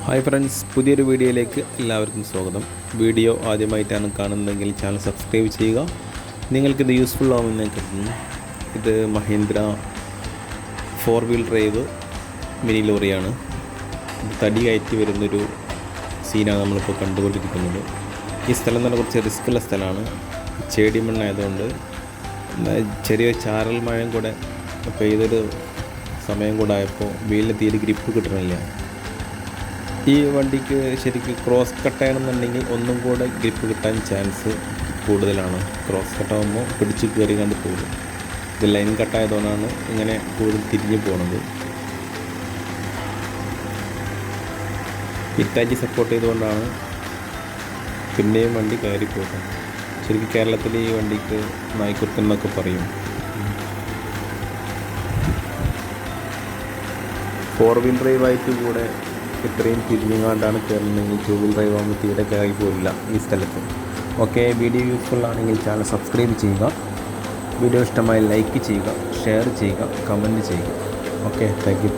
Hi friends, പുതിയൊരു വീഡിയോയിലേക്ക് എല്ലാവർക്കും സ്വാഗതം. വീഡിയോ ആദ്യമായിട്ടാണ് കാണുന്നതെങ്കിൽ ചാനൽ സബ്സ്ക്രൈബ് ചെയ്യുക. നിങ്ങൾക്കിത് യൂസ്ഫുൾ ആവുമെന്ന് ഞാൻ കരുതുന്നു. ഇത് മഹീന്ദ്ര 4-വീൽ ഡ്രൈവ് മിനി ലോറിയാണ്. തടി കയറ്റി വരുന്നൊരു സീനാണ് നമ്മളിപ്പോൾ കണ്ടുകൊണ്ടിരിക്കുന്നത്. ഈ സ്ഥലം തന്നെ കുറച്ച് റിസ്ക്കുള്ള സ്ഥലമാണ്. ചേടി മണ്ണായതുകൊണ്ട് ചെറിയ ചാരൽ മഴയും കൂടെ പെയ്തൊരു സമയം കൂടെ ആയപ്പോൾ വീലിന് തീരെ ഗ്രിപ്പ് കിട്ടണില്ല. ഈ വണ്ടിക്ക് ശരിക്കും ക്രോസ് കട്ടാണെന്നുണ്ടെങ്കിൽ ഒന്നും കൂടെ ഗ്രിപ്പ് കിട്ടാൻ ചാൻസ് കൂടുതലാണ്. ക്രോസ് കട്ടാകുമ്പോൾ പിടിച്ച് കയറി കണ്ട് പോകും. ഇത് ലൈൻ കട്ടായതുകൊണ്ടാണ് ഇങ്ങനെ കൂടുതൽ തിരിഞ്ഞു പോകുന്നത്. ഹിറ്റാച്ചി സപ്പോർട്ട് ചെയ്തുകൊണ്ടാണ് പിന്നെയും വണ്ടി കയറി പോകുന്നത്. ശരിക്കും കേരളത്തിൽ ഈ വണ്ടിക്ക് നായ്ക്കുറുക്കൻ എന്നൊക്കെ പറയും. 4-വീൽ ഡ്രൈവായിട്ട് കൂടെ ഇത്രയും തിരിഞ്ഞുകൊണ്ടാണ് കയറുന്നതെങ്കിൽ 2-വീൽ ഡ്രൈവ് ആകുമ്പോൾ തീരെ കയറി പോരില്ല ഈ സ്ഥലത്ത്. ഓക്കെ, വീഡിയോ യൂസ്ഫുൾ ആണെങ്കിൽ ചാനൽ സബ്സ്ക്രൈബ് ചെയ്യുക. വീഡിയോ ഇഷ്ടമായി ലൈക്ക് ചെയ്യുക, ഷെയർ ചെയ്യുക, കമൻറ്റ് ചെയ്യുക. Okay, thank you.